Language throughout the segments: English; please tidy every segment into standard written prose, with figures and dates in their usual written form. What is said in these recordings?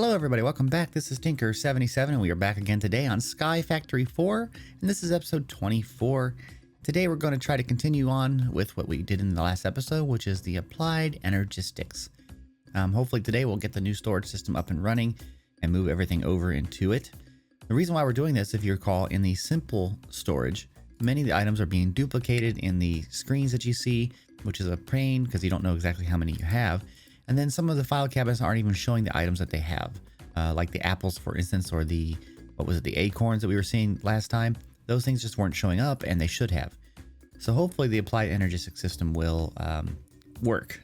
Hello everybody, welcome back. This is Tinker77 and we are back again today on SkyFactory 4 and this is episode 24. Today we're going to try to continue on with what we did in the last episode, which is the Applied Energistics. Hopefully today we'll get the new storage system up and running and move everything over into it. The reason why we're doing this, if you recall, in the simple storage, many of the items are being duplicated in the screens that you see, which is a pain because you don't know exactly how many you have. And then some of the file cabinets aren't even showing the items that they have, like the apples, for instance, or the acorns that we were seeing last time. Those things just weren't showing up, and they should have. So hopefully the Applied Energistics system will work.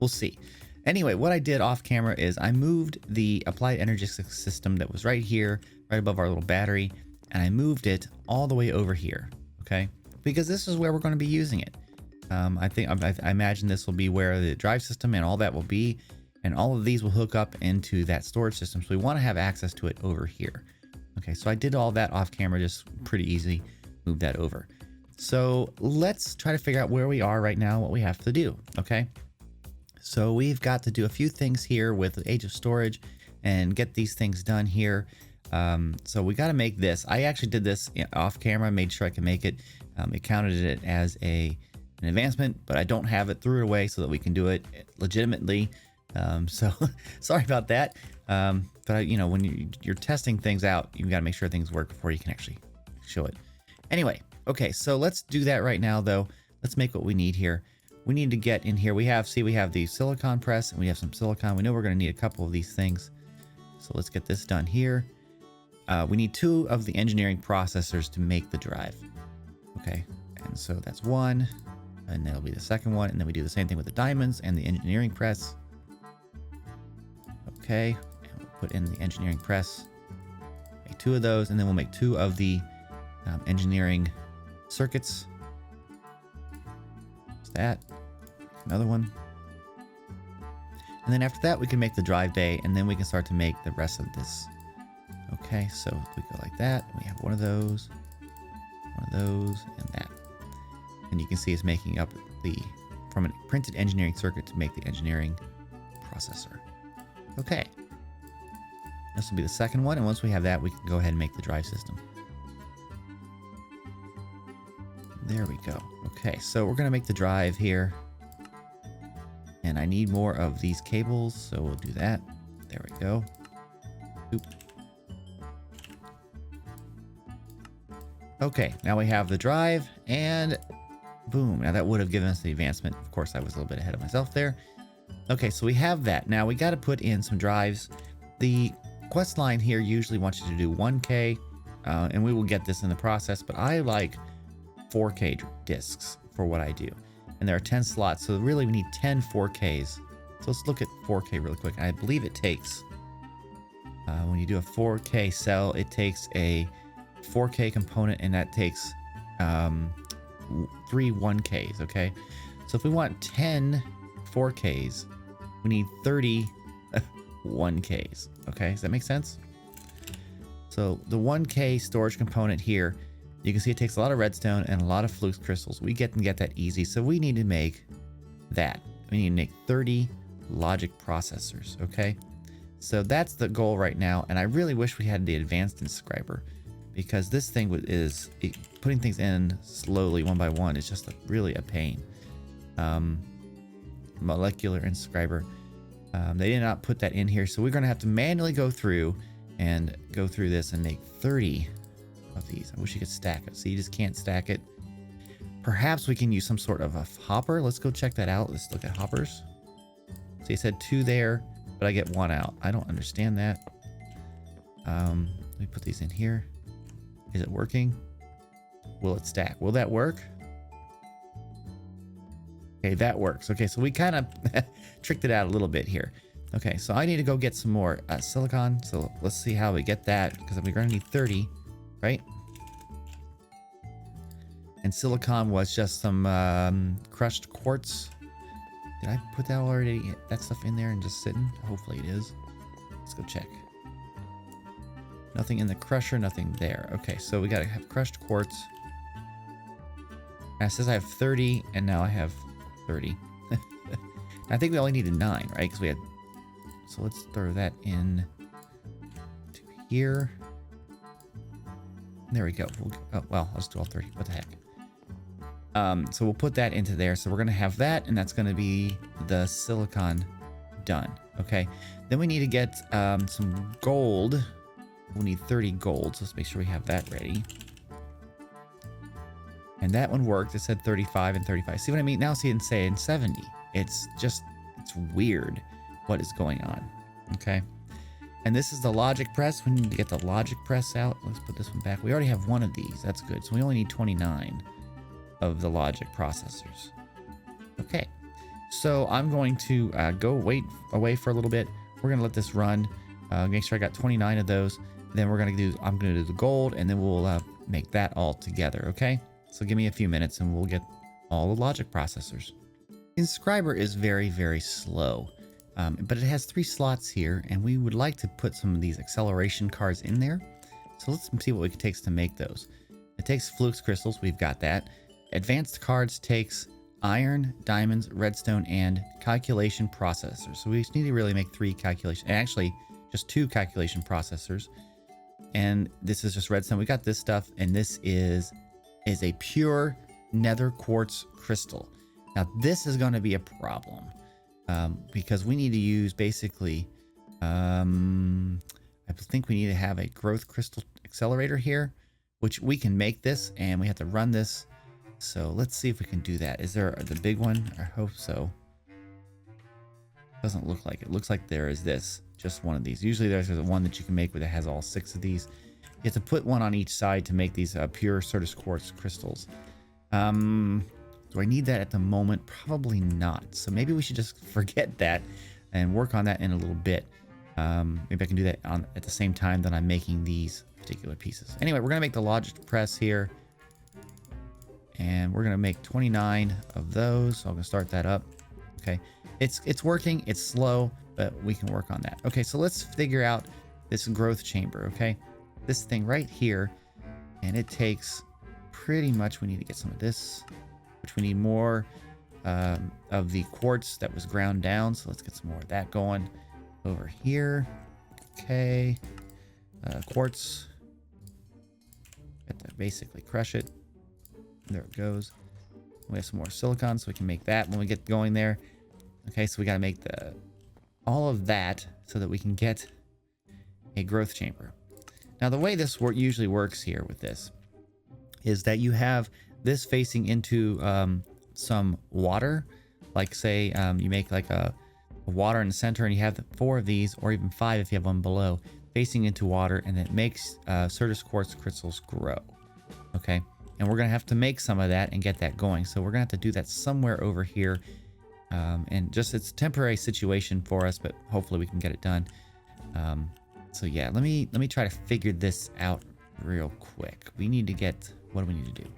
We'll see. Anyway, what I did off camera is I moved the Applied Energistics system that was right here, right above our little battery, and I moved it all the way over here, okay? Because this is where we're going to be using it. I imagine this will be where the drive system and all that will be, and all of these will hook up into that storage system. So we want to have access to it over here. Okay, so I did all that off camera, just pretty easy, move that over. So let's try to figure out where we are right now, what we have to do, okay? So we've got to do a few things here with the age of storage and get these things done here. So we got to make this. I actually did this off camera, made sure I could make it. It counted it as an advancement, but I don't have it, threw it away so that we can do it legitimately. So sorry about that. But you know, when you're testing things out, you've got to make sure things work before you can actually show it. Anyway, okay, so let's do that right now though. Let's make what we need here. We need to get in here. We have the silicon press and we have some silicon. We know we're going to need a couple of these things. So let's get this done here. We need 2 of the engineering processors to make the drive. Okay, and so that's 1. And that'll be the second one. And then we do the same thing with the diamonds and the engineering press. Okay. And we'll put in the engineering press. Make 2 of those. And then we'll make 2 of the engineering circuits. There's that. Another one. And then after that, we can make the drive bay. And then we can start to make the rest of this. Okay. So if we go like that, we have one of those, and that. And you can see it's making up from a printed engineering circuit to make the engineering processor. Okay. This will be the second one. And once we have that, we can go ahead and make the drive system. There we go. Okay. So we're going to make the drive here. And I need more of these cables. So we'll do that. There we go. Oop. Okay. Now we have the drive and boom. Now that would have given us the advancement. Of course, I was a little bit ahead of myself there. Okay, so we have that. Now we got to put in some drives. The quest line here usually wants you to do 1K, and we will get this in the process, but I like 4K discs for what I do. And there are 10 slots, so really we need 10 4Ks. So let's look at 4K really quick. I believe it takes, when you do a 4K cell, it takes a 4K component, and that takes 3 1Ks, okay? So if we want 10 4Ks, we need 30 1Ks, okay? Does that make sense? So the 1K storage component here, you can see it takes a lot of redstone and a lot of flux crystals. We can get that easy, so we need to make that. We need to make 30 logic processors, okay? So that's the goal right now, and I really wish we had the advanced inscriber, because this thing is putting things in slowly one by one is just really a pain. Molecular inscriber. They did not put that in here, so we're going to have to manually go through this and make 30 of these. I wish you could stack it. So you just can't stack it. Perhaps we can use some sort of a hopper. Let's go check that out. Let's look at hoppers. So you said 2 there, but I get 1 out. I don't understand that. Let me put these in here. Is it working? Will it stack? Will that work? Okay, that works. Okay, so we kind of tricked it out a little bit here. Okay, so I need to go get some more silicon. So let's see how we get that, because we're going to need 30, right? And silicon was just some crushed quartz. Did I put that already? That stuff in there and just sitting? Hopefully it is. Let's go check. Nothing in the crusher, nothing there. Okay, so we gotta have crushed quartz. And it says I have 30, and now I have 30. I think we only needed 9, right? Because we had So let's throw that in to here. There we go. Oh, well, let's do all 30. What the heck? So we'll put that into there. So we're going to have that, and that's going to be the silicon done. Okay. Then we need to get some gold. We'll need 30 gold. So let's make sure we have that ready. And that one worked. It said 35 and 35. See what I mean? Now see it saying 70. It's weird what is going on. Okay. And this is the logic press. We need to get the logic press out. Let's put this one back. We already have one of these. That's good. So we only need 29 of the logic processors. Okay. So I'm going to go away for a little bit. We're going to let this run. Make sure I got 29 of those. Then I'm going to do the gold, and then we'll make that all together. Okay. So give me a few minutes and we'll get all the logic processors. Inscriber is very, very slow. But it has 3 slots here, and we would like to put some of these acceleration cards in there. So let's see what it takes to make those. It takes flux crystals. We've got that. Advanced cards takes iron, diamonds, redstone, and calculation processors. So we just need to really make 3 calculation, and actually just 2 calculation processors. And this is just redstone. We got this stuff, and this is a pure nether quartz crystal. Now this is going to be a problem. Because we need to use basically, I think we need to have a growth crystal accelerator here, which we can make this, and we have to run this. So let's see if we can do that. Is there the big one? I hope so. Doesn't look like it. Looks like there is this, just one of these. Usually there's one that you can make that has all 6 of these. You have to put one on each side to make these pure Certus quartz crystals. Do I need that at the moment? Probably not. So maybe we should just forget that and work on that in a little bit. Maybe I can do that at the same time that I'm making these particular pieces. Anyway, we're going to make the logic press here. And we're going to make 29 of those. So I'm going to start that up. Okay. It's working. It's slow, but we can work on that. Okay, so let's figure out this growth chamber, okay? This thing right here. And it takes pretty much, we need to get some of this, which we need more of the quartz that was ground down. So let's get some more of that going over here. Okay. Quartz. Got to basically crush it. There it goes. We have some more silicon so we can make that when we get going there. Okay, so we got to make all of that so that we can get a growth chamber. Now the way this usually works here with this is that you have this facing into some water, like say you make like a water in the center, and you have 4 of these, or even 5 if you have one below, facing into water, and it makes Certus quartz crystals grow. Okay, and we're gonna have to make some of that and get that going. So we're gonna have to do that somewhere over here, and just it's a temporary situation for us, but hopefully we can get it done. So yeah, let me try to figure this out real quick. We need to get, what do we need to do?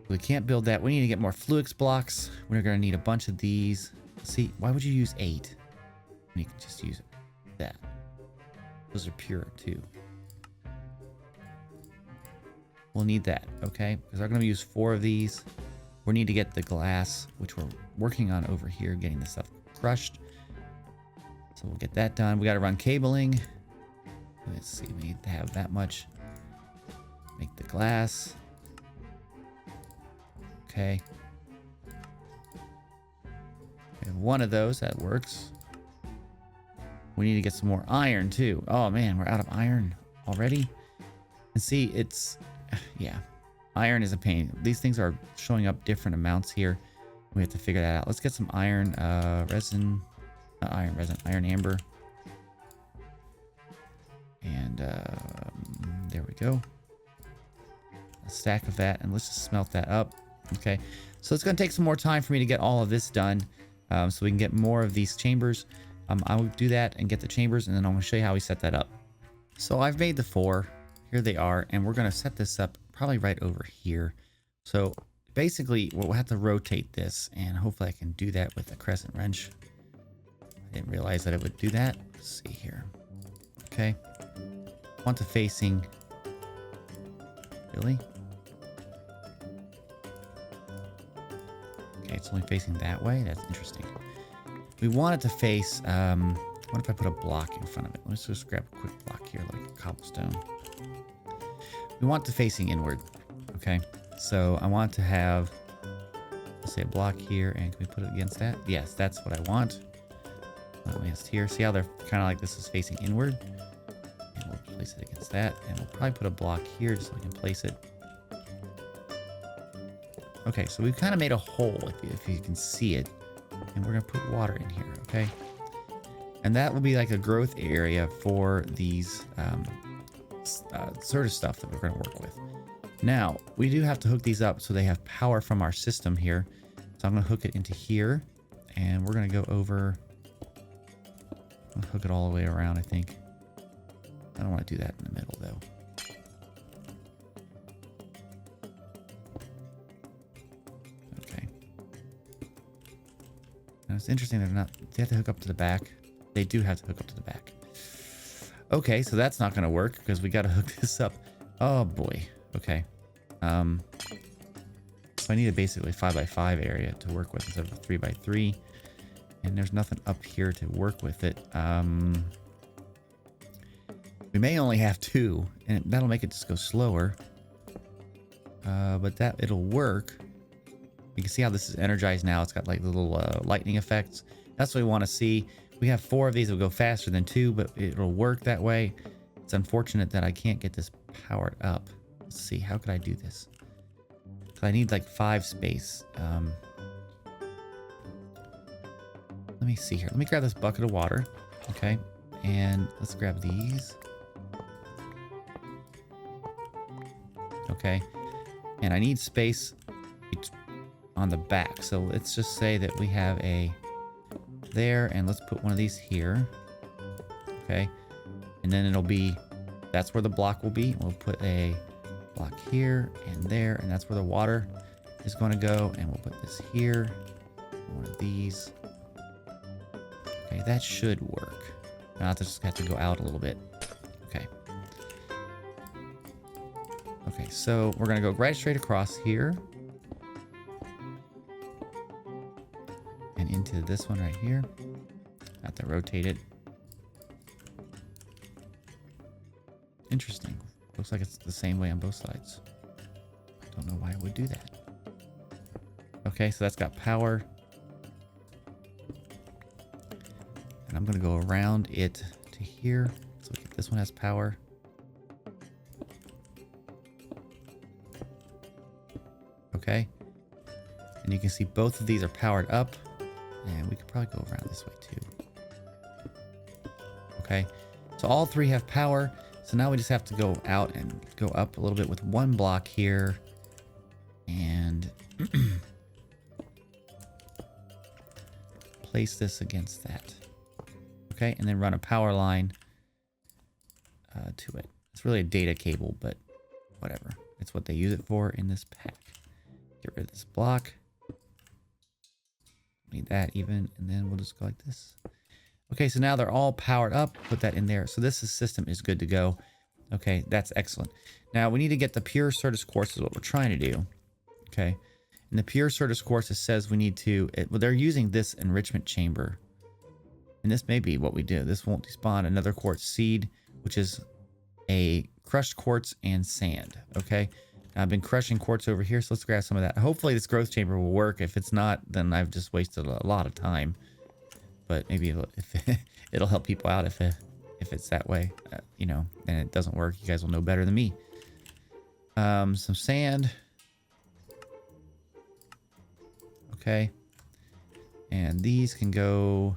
We can't build that. We need to get more flux blocks. We're going to need a bunch of these. See, why would you use 8 when you can just use that? Those are pure too. We'll need that, okay? Because we're going to use 4 of these. We need to get the glass, which we're working on over here, getting this stuff crushed. So we'll get that done. We got to run cabling. Let's see, we need to have that much. Make the glass. Okay. We have 1 of those. That works. We need to get some more iron too. Oh man, we're out of iron already. And see, it's, yeah, iron is a pain. These things are showing up different amounts here. We have to figure that out. Let's get some iron resin. Not iron resin, iron amber. And there we go. A stack of that, and let's just smelt that up. Okay, so it's going to take some more time for me to get all of this done, so we can get more of these chambers. I will do that and get the chambers, and then I'm going to show you how we set that up. So I've made the 4. Here they are, and we're going to set this up probably right over here. So basically, we'll have to rotate this, and hopefully I can do that with a crescent wrench. I didn't realize that it would do that. Let's see here. Okay. Want the facing. Really? Okay, it's only facing that way. That's interesting. we want it to face, what if I put a block in front of it? Let's just grab a quick block here, like a cobblestone. We want it facing inward, okay? So I want to have, let's say, a block here, and can we put it against that? Yes, that's what I want. Against here. See how they're kind of like this is facing inward? And we'll place it against that, and we'll probably put a block here just so we can place it. Okay, so we've kind of made a hole, if you can see it. And we're going to put water in here, okay? And that will be like a growth area for these sort of stuff that we're going to work with. Now, we do have to hook these up so they have power from our system here. So I'm going to hook it into here. And we're going to go over... I'll hook it all the way around, I think. I don't want to do that in the middle, though. Okay. Now, it's interesting they're not... They have to hook up to the back. They do have to hook up to the back. Okay, so that's not going to work because we got to hook this up. Oh, boy. Okay. So I need a basically 5x5 area to work with instead of a 3x3. And there's nothing up here to work with it. We may only have 2, and that'll make it just go slower. But it'll work. You can see how this is energized now. It's got like little lightning effects. That's what we want to see. We have 4 of these. It'll go faster than 2, but it'll work that way. It's unfortunate that I can't get this powered up. Let's see. How could I do this? So I need like 5 space. Let me see here. Let me grab this bucket of water. Okay. And let's grab these. Okay. And I need space on the back. So let's just say that we have a there, and let's put one of these here. Okay. And then it'll be, that's where the block will be. We'll put a block here and there, and that's where the water is going to go. And we'll put this here. One of these. Okay, that should work. Now I just have to go out a little bit. Okay. Okay, so we're going to go right straight across here. And into this one right here. Have to rotate it. Interesting. Looks like it's the same way on both sides. Don't know why it would do that. Okay, so that's got power. And I'm going to go around it to here. So this one has power. Okay. And you can see both of these are powered up. And we could probably go around this way too. Okay. So all 3 have power. So now we just have to go out and go up a little bit with 1 block here. And place this against that. Okay, and then run a power line to it. It's really a data cable, but whatever. It's what they use it for in this pack. Get rid of this block. Need that even, and then we'll just go like this. Okay, so now they're all powered up. Put that in there. So this system is good to go. Okay, that's excellent. Now we need to get the pure Certus quartz is what we're trying to do. Okay, and the pure Certus quartz says we need to, well, they're using this enrichment chamber. And this may be what we do. This won't despawn another quartz seed, which is a crushed quartz and sand. Okay. Now I've been crushing quartz over here, so let's grab some of that. Hopefully this growth chamber will work. If it's not, then I've just wasted a lot of time. But maybe it'll help people out if it's that way, you know, and it doesn't work. You guys will know better than me. Some sand. Okay. And these can go...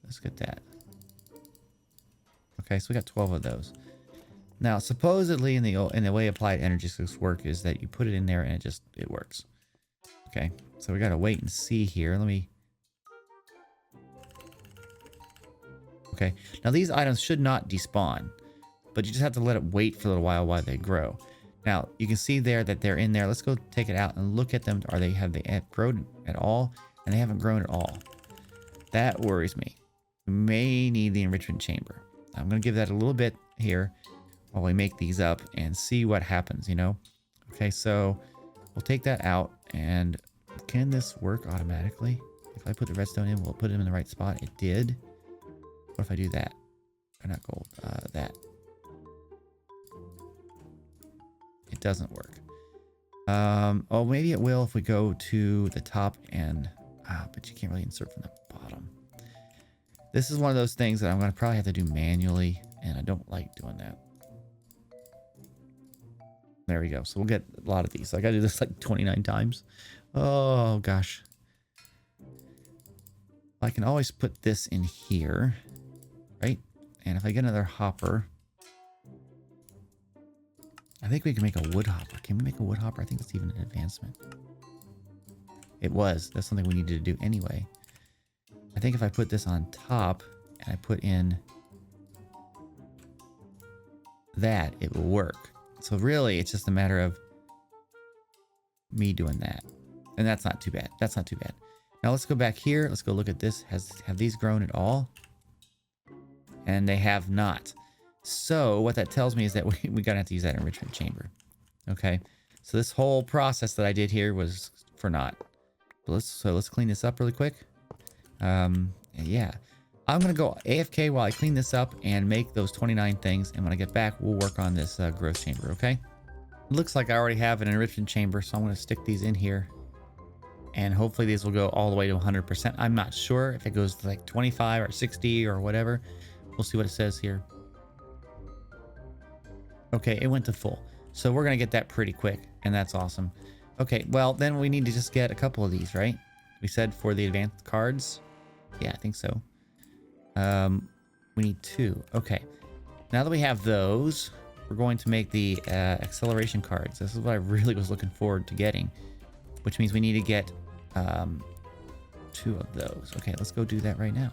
Let's get that. Okay, so we got 12 of those. Now, supposedly in the way Applied Energistics work is that you put it in there and it works. Okay, so we gotta wait and see here. Let me... Okay, now these items should not despawn, but you just have to let it wait for a little while they grow. Now, you can see there that they're in there. Let's go take it out and look at them. Have they grown at all? And they haven't grown at all. That worries me. We may need the enrichment chamber. I'm going to give that a little bit here while we make these up and see what happens, you know? Okay, so we'll take that out, and can this work automatically? If I put the redstone in, will it put it in the right spot? It did. What if I do that? Or not gold, that. It doesn't work. Oh, maybe it will if we go to the top and, but you can't really insert from the bottom. This is one of those things that I'm going to probably have to do manually, and I don't like doing that. There we go. So we'll get a lot of these. So I got to do this like 29 times. Oh, gosh. I can always put this in here, right? And if I get another hopper, I think we can make a wood hopper. Can we make a wood hopper? I think it's even an advancement. It was. That's something we needed to do anyway. I think if I put this on top and I put in that, it will work. So really, it's just a matter of me doing that. And that's not too bad. That's not too bad. Now let's go back here. Let's go look at this. Have these grown at all? And they have not. So what that tells me is that we gotta have to use that enrichment chamber. Okay. So this whole process that I did here was for naught. So let's clean this up really quick. Yeah. I'm gonna go AFK while I clean this up and make those 29 things. And when I get back, we'll work on this growth chamber. Okay. It looks like I already have an enrichment chamber, so I'm gonna stick these in here. And hopefully these will go all the way to 100%. I'm not sure if it goes to like 25 or 60 or whatever. We'll see what it says here. Okay, it went to full. So we're going to get that pretty quick, and that's awesome. Okay, well, then we need to just get a couple of these, right? We said for the advanced cards. Yeah, I think so. We need 2. Okay. Now that we have those, we're going to make the acceleration cards. This is what I really was looking forward to getting, which means we need to get 2 of those. Okay, let's go do that right now.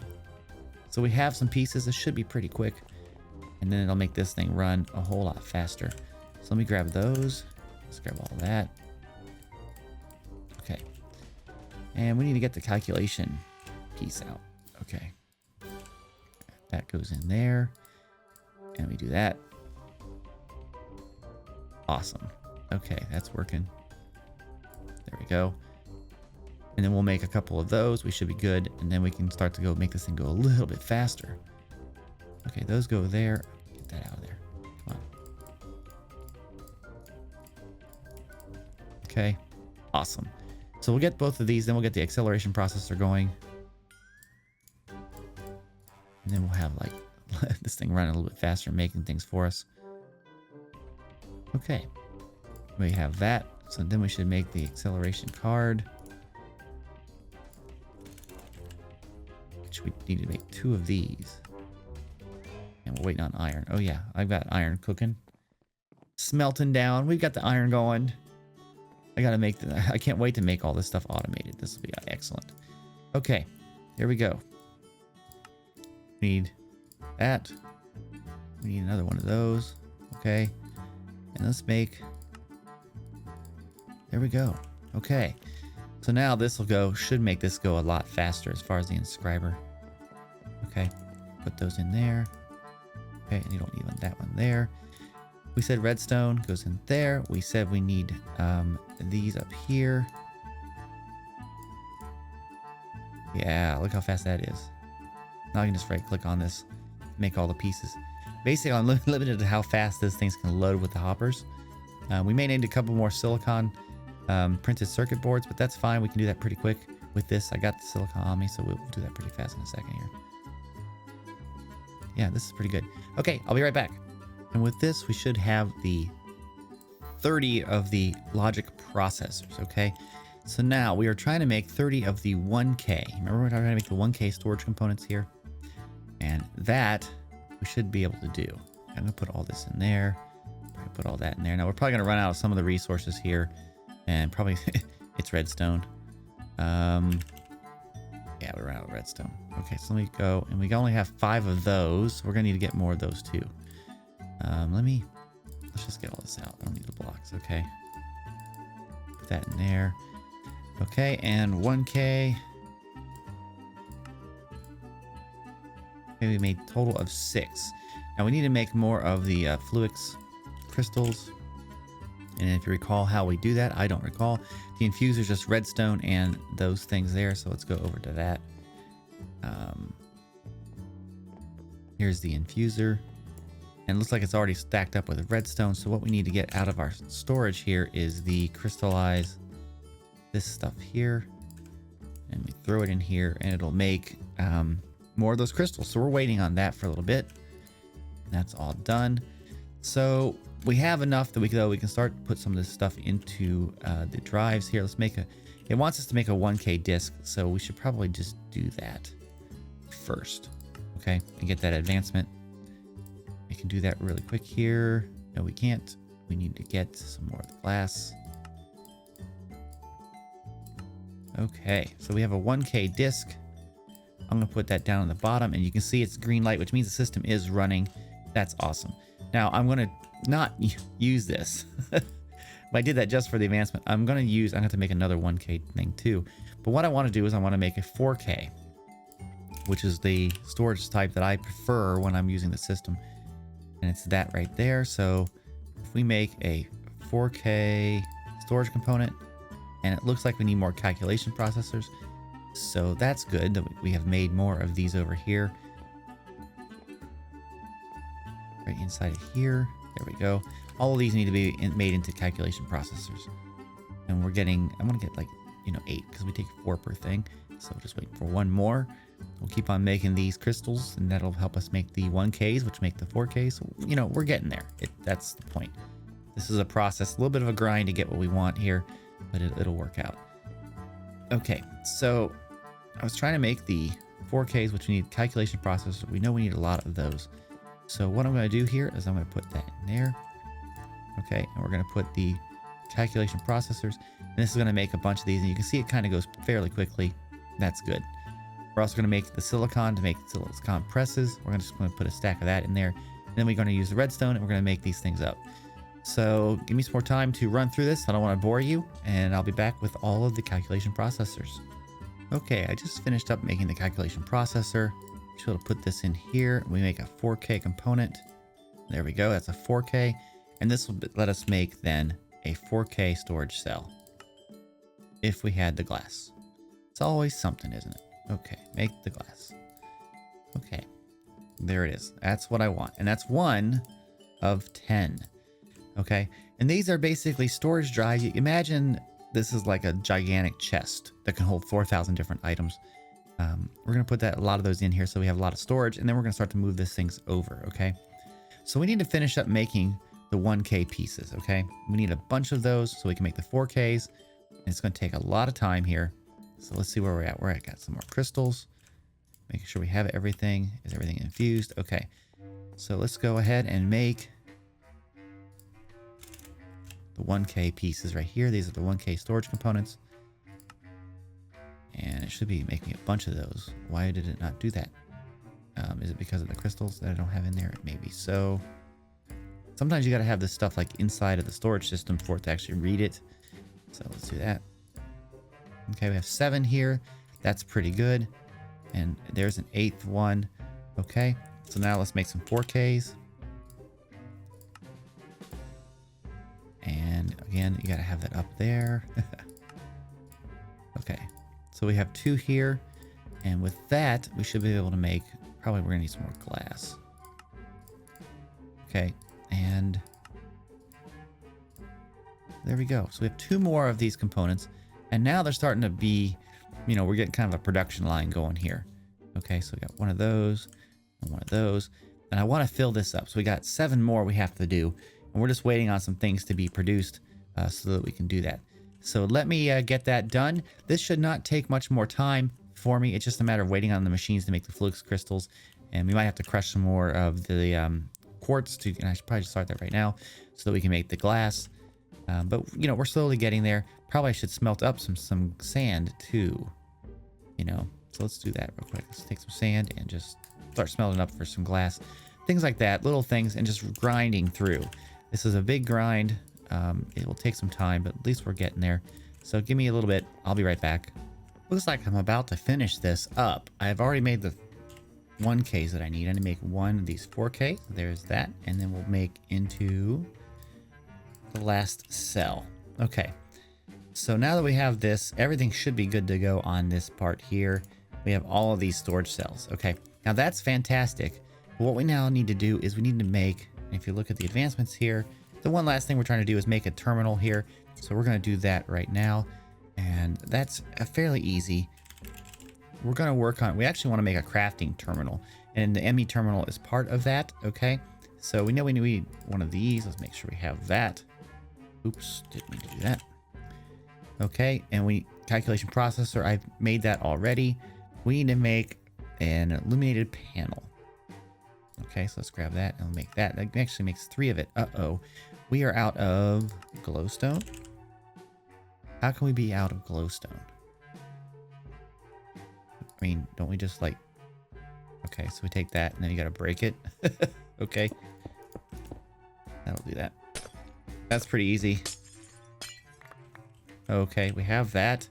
So we have some pieces. This should be pretty quick. And then it'll make this thing run a whole lot faster. So let me grab those. Let's grab all that. Okay. And we need to get the calculation piece out. Okay. That goes in there. And we do that. Awesome. Okay, that's working. There we go. And then we'll make a couple of those. We should be good. And then we can start to go make this thing go a little bit faster. Okay, those go there. Get that out of there. Come on. Okay, awesome. So we'll get both of these, then we'll get the acceleration processor going. And then we'll have like this thing running a little bit faster, making things for us. Okay, we have that. So then we should make the acceleration card. Which we need to make 2 of these. And we're waiting on iron. Oh yeah, I've got iron cooking. Smelting down. We've got the iron going. I can't wait to make all this stuff automated. This will be excellent. Okay, here we go. We need that. We need another one of those. Okay. And let's make... There we go. Okay. So now this will go, should make this go a lot faster as far as the inscriber. Okay. Put those in there. Okay, and you don't need that one there. We said redstone goes in there. We said we need these up here. Yeah, look how fast that is. Now I can just right click on this, make all the pieces. Basically, I'm limited to how fast these things can load with the hoppers. We may need a couple more silicon printed circuit boards, but that's fine. We can do that pretty quick with this. I got the silicon on me, so we'll do that pretty fast in a second here. Yeah, this is pretty good. Okay, I'll be right back. And with this, we should have the 30 of the logic processors, okay? So now we are trying to make 30 of the 1K. Remember we're trying to make the 1K storage components here? And that we should be able to do. I'm gonna put all this in there. Put all that in there. Now we're probably gonna run out of some of the resources here, and probably it's redstone. Yeah, we ran out of redstone. Okay, so let me go, and we only have 5 of those. So we're gonna need to get more of those too. Let's just get all this out. I don't need the blocks. Okay, put that in there. Okay, and 1K. Okay, we made a total of 6. Now we need to make more of the Fluix crystals. And if you recall how we do that, I don't recall. The infuser is just redstone and those things there. So let's go over to that. Here's the infuser. And it looks like it's already stacked up with redstone. So what we need to get out of our storage here is the crystallize this stuff here. And we throw it in here and it'll make more of those crystals. So we're waiting on that for a little bit. That's all done. So we have enough that we can start to put some of this stuff into the drives here. Let's make it wants us to make a 1K disk. So we should probably just do that first. Okay, and get that advancement. We can do that really quick here. No, we can't. We need to get some more of the glass. Okay, so we have a 1K disk. I'm going to put that down on the bottom, and you can see it's green light, which means the system is running. That's awesome. Now, I'm going to not use this. I did that just for the advancement. I'm going to have to make another 1K thing too. But what I want to do is I want to make a 4K, which is the storage type that I prefer when I'm using the system. And it's that right there. So if we make a 4K storage component, and it looks like we need more calculation processors. So that's good that we have made more of these over here. Right inside of here. There we go. All of these need to be made into calculation processors. And I'm going to get like, 8 because we take 4 per thing. So we'll just wait for one more. We'll keep on making these crystals and that'll help us make the 1Ks, which make the 4Ks. So, we're getting there. That's the point. This is a process, a little bit of a grind to get what we want here, but it'll work out. Okay, so I was trying to make the 4Ks, which we need calculation processors. We know we need a lot of those. So what I'm going to do here is I'm going to put that in there. Okay, and we're going to put the calculation processors. And this is going to make a bunch of these, and you can see it kind of goes fairly quickly. That's good. We're also going to make the silicon to make silicon presses. We're just going to put a stack of that in there. And then we're going to use the redstone, and we're going to make these things up. So give me some more time to run through this. I don't want to bore you, and I'll be back with all of the calculation processors. Okay, I just finished up making the calculation processor. Should be able to put this in here. We make a 4K component. There we go. That's a 4K. And this will let us make then a 4K storage cell. If we had the glass. It's always something, isn't it? Okay, make the glass. Okay, there it is. That's what I want. And that's 1 of 10. Okay, and these are basically storage drives. You imagine this is like a gigantic chest that can hold 4,000 different items. We're going to put a lot of those in here so we have a lot of storage, and then we're going to start to move these things over, okay? So we need to finish up making the 1K pieces, okay? We need a bunch of those so we can make the 4Ks, and it's going to take a lot of time here. So let's see where we're at. Got some more crystals, making sure we have everything. Is everything infused? Okay, so let's go ahead and make the 1K pieces right here. These are the 1K storage components. And it should be making a bunch of those. Why did it not do that? Is it because of the crystals that I don't have in there? Maybe so. Sometimes you got to have this stuff like inside of the storage system for it to actually read it. So let's do that. Okay, we have 7 here. That's pretty good. And there's an 8th one. Okay, so now let's make some 4Ks. And again, you got to have that up there. Okay. So we have 2 here, and with that, we should be able to make, probably we're gonna need some more glass. Okay, and there we go. So we have 2 more of these components, and now they're starting to be, we're getting kind of a production line going here. Okay, so we got one of those, and one of those, and I wanna fill this up. So we got 7 more we have to do, and we're just waiting on some things to be produced so that we can do that. So let me get that done. This should not take much more time for me. It's just a matter of waiting on the machines to make the flux crystals. And we might have to crush some more of the quartz and I should probably just start that right now so that we can make the glass. But we're slowly getting there. Probably I should smelt up some sand too, So let's do that real quick. Let's take some sand and just start smelting up for some glass. Things like that, little things, and just grinding through. This is a big grind. It will take some time, but at least we're getting there. So give me a little bit. I'll be right back. Looks like I'm about to finish this up. I've already made the 1Ks that I need. I need to make one of these 4K. There's that. And then we'll make into the last cell. Okay. So now that we have this, everything should be good to go on this part here. We have all of these storage cells. Okay. Now that's fantastic. But what we now need to do is we need to make, if you look at the advancements here, the one last thing we're trying to do is make a terminal here. So we're going to do that right now. And that's fairly easy. We're going to work on, we actually want to make a crafting terminal. And the ME terminal is part of that. Okay. So we know we need one of these. Let's make sure we have that. Oops, didn't mean to do that. Okay, and calculation processor, I've made that already. We need to make an illuminated panel. Okay, so let's grab that and we'll make that. That actually makes 3 of it. Uh-oh. We are out of glowstone. How can we be out of glowstone? I mean, don't we just like... Okay, so we take that and then you gotta break it. Okay. That'll do that. That's pretty easy. Okay, we have that.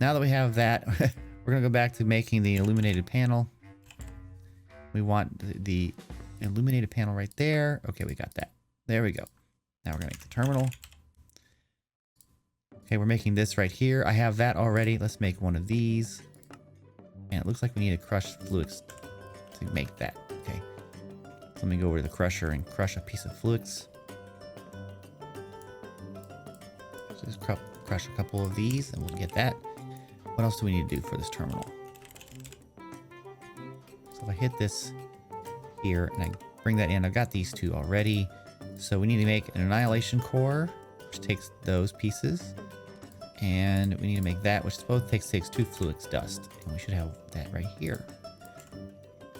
Now that we have that, we're going to go back to making the illuminated panel. We want the illuminated panel right there. Okay, we got that. There we go. Now we're going to make the terminal. Okay, we're making this right here. I have that already. Let's make one of these. And it looks like we need to crush fluix to make that. Okay. Let me go over to the crusher and crush a piece of fluix. So just crush a couple of these and we'll get that. What else do we need to do for this terminal? So if I hit this here and I bring that in, I've got these 2 already. So we need to make an annihilation core, which takes those pieces. And we need to make that, which both takes 2 fluix dust. And we should have that right here.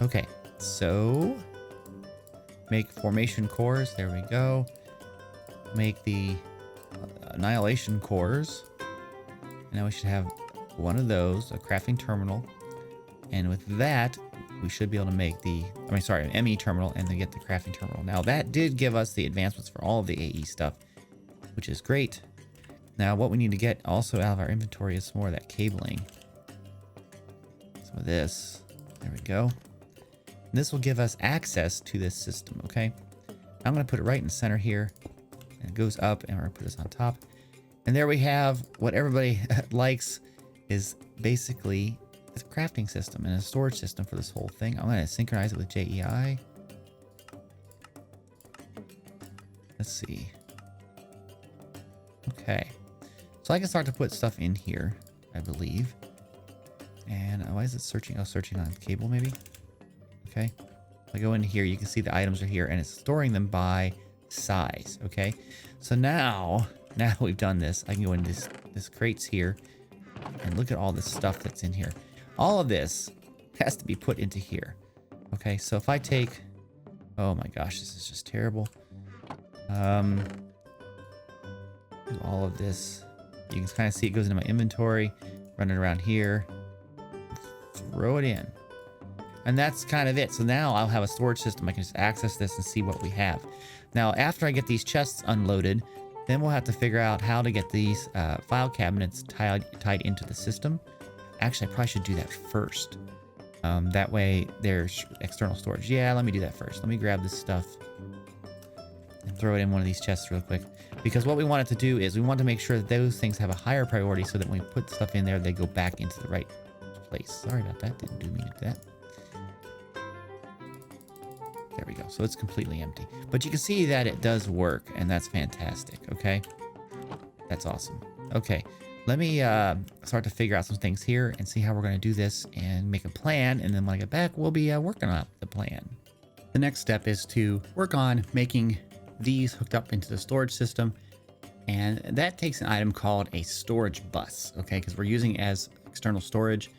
Okay, so make formation cores. There we go. Make the annihilation cores. And now we should have one of those, a crafting terminal. And with that, we should be able to make the, an ME terminal and then get the crafting terminal. Now that did give us the advancements for all of the AE stuff, which is great. Now what we need to get also out of our inventory is some more of that cabling. Some of this. There we go. And this will give us access to this system, okay? I'm going to put it right in the center here. And it goes up, and we're going to put this on top. And there we have what everybody likes is basically a crafting system and a storage system for this whole thing. I'm going to synchronize it with JEI. Let's see. Okay. So I can start to put stuff in here, I believe. And why is it searching? Oh, searching on cable maybe? Okay. If I go in here, you can see the items are here and it's storing them by size. Okay. So now we've done this, I can go into this crates here and look at all this stuff that's in here. All of this has to be put into here. Okay. So if I take, oh my gosh, this is just terrible. Do all of this. You can kind of see it goes into my inventory, run it around here, throw it in. And that's kind of it. So now I'll have a storage system. I can just access this and see what we have. Now, after I get these chests unloaded, then we'll have to figure out how to get these file cabinets tied into the system. Actually, I probably should do that first. That way there's external storage. Yeah, let me do that first. Let me grab this stuff and throw it in one of these chests real quick. Because what we want it to do is we want to make sure that those things have a higher priority so that when we put stuff in there, they go back into the right place. Sorry about that. Didn't do me to do that. There we go. So it's completely empty. But you can see that it does work, and that's fantastic. Okay. That's awesome. Okay. Let me start to figure out some things here and see how we're going to do this and make a plan. And then when I get back, we'll be working on the plan. The next step is to work on making these hooked up into the storage system, and that takes an item called a storage bus, okay, because we're using it as external storage.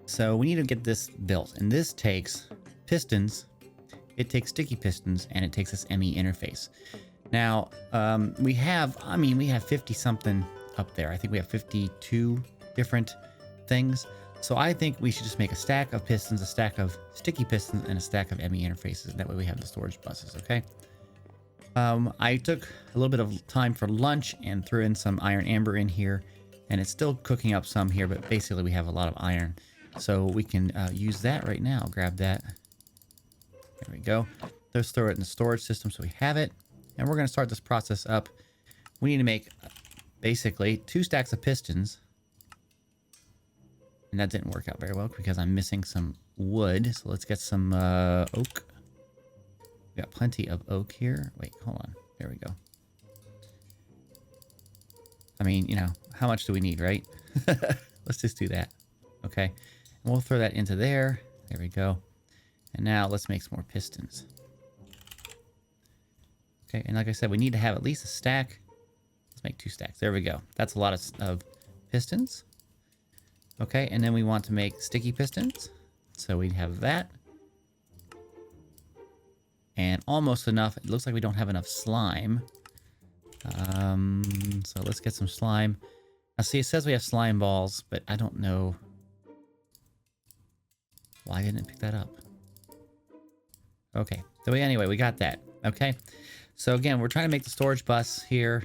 So we need to get this built, and this takes pistons, it takes sticky pistons, and it takes this ME interface. Now we have 50 something up there. I think we have 52 different things. So I think we should just make a stack of pistons, a stack of sticky pistons, and a stack of ME interfaces. That way we have the storage buses, okay? I took a little bit of time for lunch and threw in some iron amber in here, and it's still cooking up some here, but basically we have a lot of iron. So we can use that right now. Grab that. There we go. Let's throw it in the storage system so we have it. and we're going to start this process up. We need to make basically 2 stacks of pistons. And that didn't work out very well because I'm missing some wood. So let's get some oak. We got plenty of oak here. Wait, hold on. There we go. I mean, you know, how much do we need, right? Let's just do that. Okay. And we'll throw that into there. There we go. And now let's make some more pistons. Okay, and like I said, we need to have at least a stack. Let's make 2 stacks. There we go. That's a lot of pistons. Okay, and then we want to make sticky pistons. So we have that. And almost enough. It looks like we don't have enough slime. So let's get some slime. Now see, it says we have slime balls, but I don't know why didn't it pick that up. Okay, so anyway, we got that. Okay, so again, we're trying to make the storage bus here.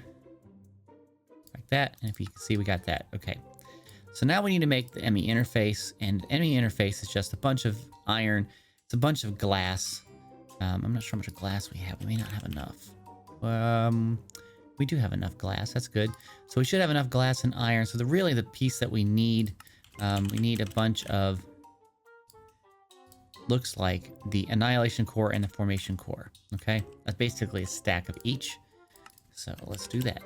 Like that, and if you can see, we got that. Okay, so now we need to make the ME interface, and ME interface is just a bunch of iron. It's a bunch of glass. I'm not sure how much glass we have. We may not have enough. We do have enough glass. That's good. So we should have enough glass and iron. So really the piece that we need a bunch of, looks like the annihilation core and the formation core. Okay, that's basically a stack of each. So let's do that.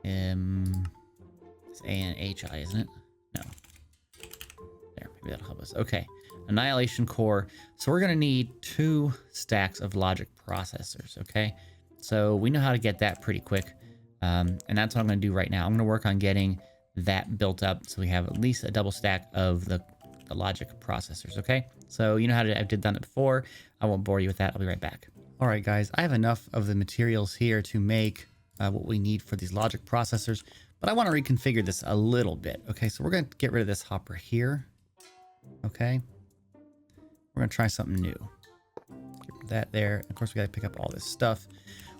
It's ANHI, isn't it? No. There, maybe that'll help us. Okay, annihilation core. So we're gonna need 2 stacks of logic processors. Okay, so we know how to get that pretty quick, and that's what I'm gonna do right now. I'm gonna work on getting that built up so we have at least a double stack of the logic processors. Okay, so you know how to, I've done it before. I won't bore you with that. I'll be right back. All right, guys, I have enough of the materials here to make what we need for these logic processors, but I want to reconfigure this a little bit. Okay, so we're going to get rid of this hopper here. Okay, we're going to try something new. Get rid of that there. Of course, we got to pick up all this stuff.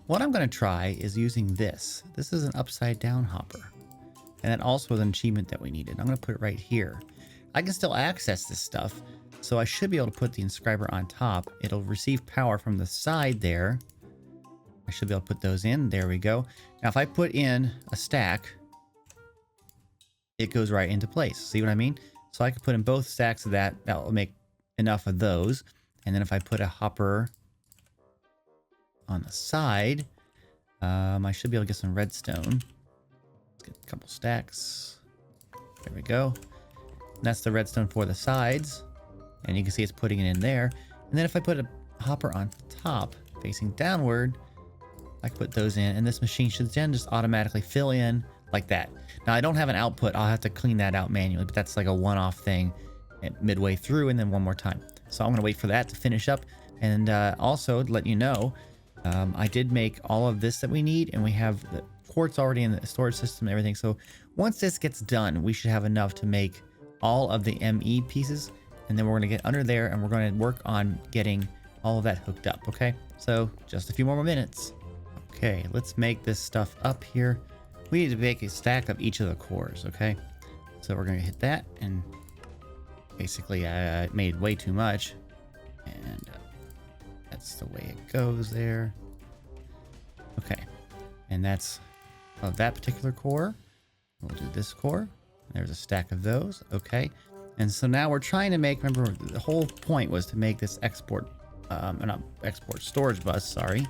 What I'm going to try is using this. This is an upside down hopper, and that also is an achievement that we needed. I'm going to put it right here. I can still access this stuff, so I should be able to put the inscriber on top. It'll receive power from the side there. I should be able to put those in. There we go. Now, if I put in a stack, it goes right into place. See what I mean? So I could put in both stacks of that. That will make enough of those. And then if I put a hopper on the side, I should be able to get some redstone. Let's get a couple stacks. There we go. That's the redstone for the sides, and you can see it's putting it in there. And then if I put a hopper on top facing downward, I can put those in, and this machine should then just automatically fill in like that. Now I don't have an output. I'll have to clean that out manually, but that's like a one-off thing midway through, and then one more time. So I'm going to wait for that to finish up, and also to let you know, I did make all of this that we need, and we have the quartz already in the storage system and everything. So once this gets done, we should have enough to make all of the ME pieces, and then we're going to get under there and we're going to work on getting all of that hooked up. Okay, so just a few more minutes. Okay, let's make this stuff up here. We need to make a stack of each of the cores. Okay, so we're going to hit that, and basically I made way too much, and that's the way it goes there. Okay, and that's of that particular core. We'll do this core. There's a stack of those. Okay. And so now we're trying to make, remember, the whole point was to make this storage bus, sorry.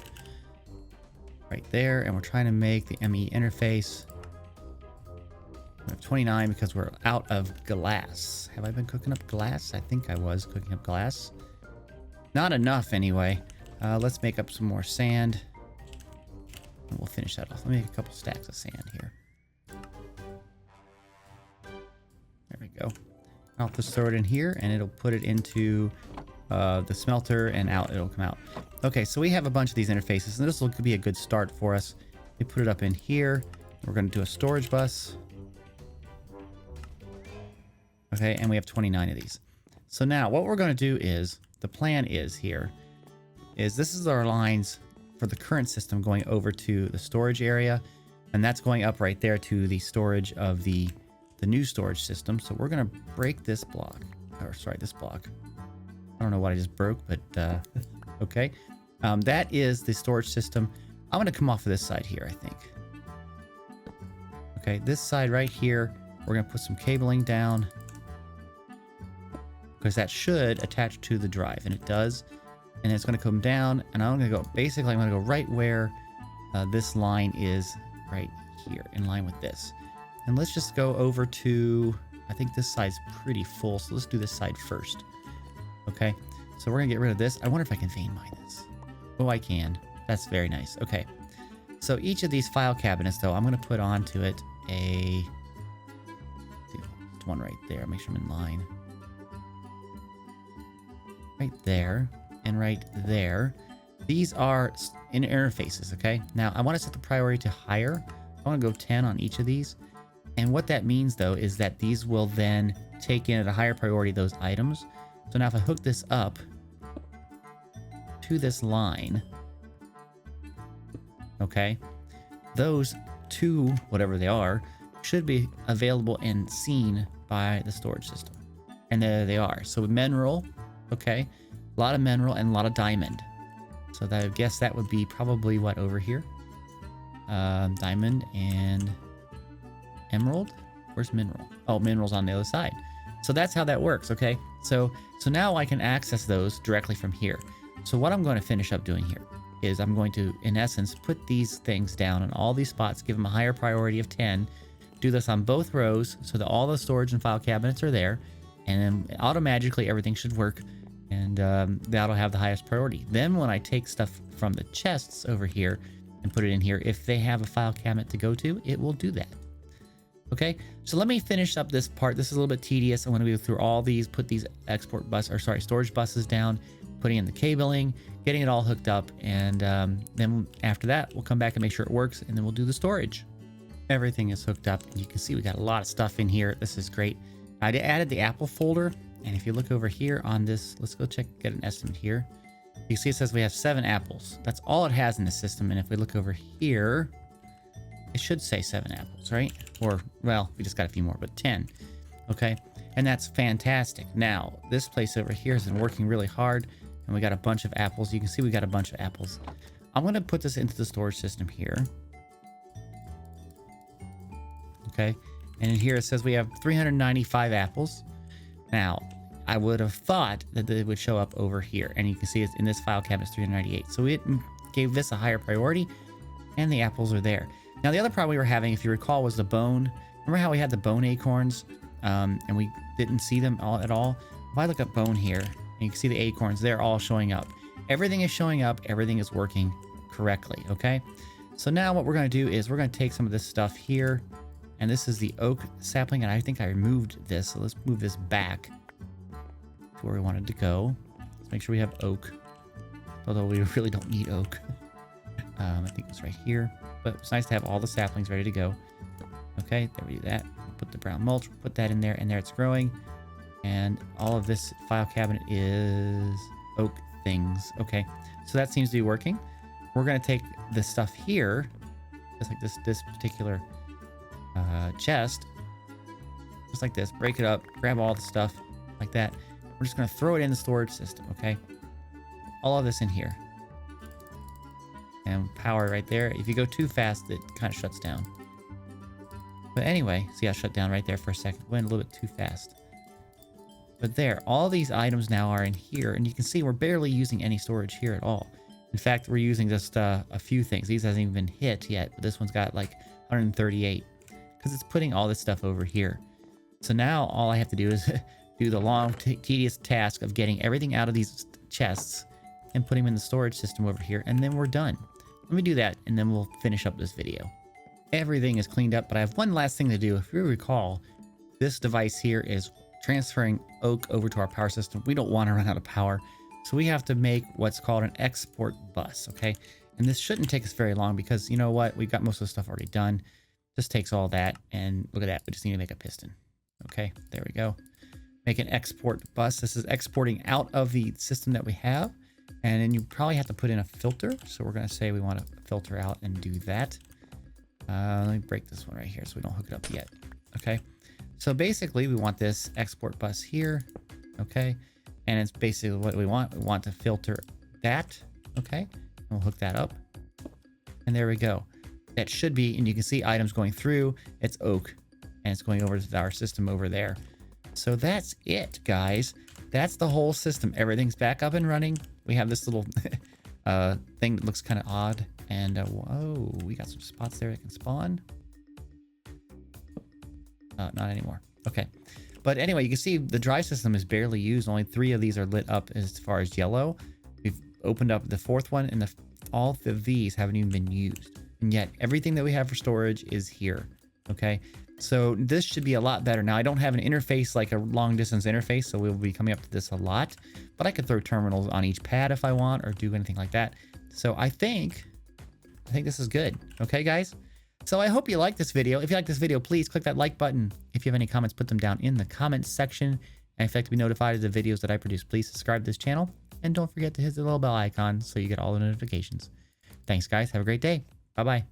Right there. And we're trying to make the ME interface. We have 29 because we're out of glass. Have I been cooking up glass? I think I was cooking up glass. Not enough anyway. Let's make up some more sand. And we'll finish that off. Let me make a couple stacks of sand here. There we go. I'll just throw it in here, and it'll put it into the smelter, and out it'll come out. Okay, so we have a bunch of these interfaces, and this could be a good start for us. We put it up in here. We're going to do a storage bus. Okay, and we have 29 of these. So now what we're going to do is, the plan is here, is this is our lines for the current system going over to the storage area, and that's going up right there to the storage of the new storage system. So we're going to break this block, or sorry, this block. I don't know what I just broke, but okay. That is the storage system. I'm going to come off of this side here, I think. Okay, this side right here, we're going to put some cabling down because that should attach to the drive, and it does. And it's going to come down, and I'm going to go, basically, I'm going to go right where this line is right here, in line with this. And let's just go over to, I think this side's pretty full, so let's do this side first. Okay, so we're going to get rid of this. I wonder if I can vein mine this. Oh, I can. That's very nice. Okay, so each of these file cabinets, though, I'm going to put onto it a one right there. Make sure I'm in line. Right there and right there. These are in interfaces, okay? Now, I want to set the priority to higher. I want to go 10 on each of these. And what that means, though, is that these will then take in at a higher priority those items. So now if I hook this up to this line, okay, those two, whatever they are, should be available and seen by the storage system. And there they are. So mineral, okay, a lot of mineral and a lot of diamond. So that, I guess that would be probably what over here? Diamond and emerald. Where's mineral? Oh, mineral's on the other side. So that's how that works, okay? So now I can access those directly from here. So what I'm going to finish up doing here is I'm going to, in essence, put these things down in all these spots, give them a higher priority of 10, do this on both rows so that all the storage and file cabinets are there, and then automatically everything should work, and that'll have the highest priority. Then when I take stuff from the chests over here and put it in here, if they have a file cabinet to go to, it will do that. Okay, so let me finish up this part. This is a little bit tedious. I'm going to go through all these, put these storage buses down, putting in the cabling, getting it all hooked up, and then after that, we'll come back and make sure it works, and then we'll do the storage. Everything is hooked up, and you can see we got a lot of stuff in here. This is great. I added the Apple folder, and if you look over here on this, let's go check, get an estimate here. You see it says we have 7 apples. That's all it has in the system, and if we look over here, it should say 7 apples, right? Or, well, we just got a few more, but 10. Okay, and that's fantastic. Now, this place over here has been working really hard, and we got a bunch of apples. You can see we got a bunch of apples. I'm going to put this into the storage system here. Okay, and in here it says we have 395 apples. Now, I would have thought that they would show up over here, and you can see it's in this file cabinet, 398. So it gave this a higher priority, and the apples are there. Now, the other problem we were having, if you recall, was the bone. Remember how we had the bone acorns, and we didn't see them at all? If I look up bone here, and you can see the acorns, they're all showing up. Everything is showing up. Everything is working correctly, okay? So now what we're going to do is we're going to take some of this stuff here, and this is the oak sapling, and I think I removed this, so let's move this back to where we wanted to go. Let's make sure we have oak, although we really don't need oak. I think it's right here, but it's nice to have all the saplings ready to go. Okay, there we do that. We'll put the brown mulch, put that in there, and there it's growing. And all of this file cabinet is oak things. Okay, so that seems to be working. We're going to take this stuff here, just like this particular chest, just like this, break it up, grab all the stuff like that. We're just going to throw it in the storage system, okay? All of this in here. And power right there. If you go too fast, it kind of shuts down. But anyway, see how it shut down right there for a second. Went a little bit too fast. But there, all these items now are in here, and you can see we're barely using any storage here at all. In fact, we're using just a few things. These hasn't even been hit yet, but this one's got like 138 because it's putting all this stuff over here. So now all I have to do is do the long, tedious task of getting everything out of these chests and putting them in the storage system over here, and then we're done. Let me do that, and then we'll finish up this video. Everything is cleaned up, but I have one last thing to do. If you recall, this device here is transferring oak over to our power system. We don't want to run out of power, so we have to make what's called an export bus, okay? And this shouldn't take us very long because, you know what? We've got most of the stuff already done. Just takes all that, and look at that. We just need to make a piston. Okay, there we go. Make an export bus. This is exporting out of the system that we have. And then you probably have to put in a filter. So we're going to say we want to filter out and do that. Let me break this one right here so we don't hook it up yet. Okay. So basically we want this export bus here. Okay. And it's basically what we want. We want to filter that Okay, and we'll hook that up. And there we go. That should be, and you can see items going through. It's oak, and it's going over to our system over there. So that's it, guys. That's the whole system. Everything's back up and running. We have this little thing that looks kind of odd. And whoa, we got some spots there that can spawn. Not anymore. Okay. But anyway, you can see the drive system is barely used. Only 3 of these are lit up as far as yellow. We've opened up the 4th one, and all of these haven't even been used. And yet everything that we have for storage is here. Okay. So this should be a lot better. Now I don't have an interface like a long distance interface, so we'll be coming up to this a lot, but I could throw terminals on each pad if I want, or do anything like that. So I think this is good. Okay, guys. So I hope you like this video. If you like this video, please click that like button. If you have any comments, put them down in the comments section. And if you'd like to be notified of the videos that I produce, please subscribe to this channel. And don't forget to hit the little bell icon so you get all the notifications. Thanks, guys. Have a great day. Bye-bye.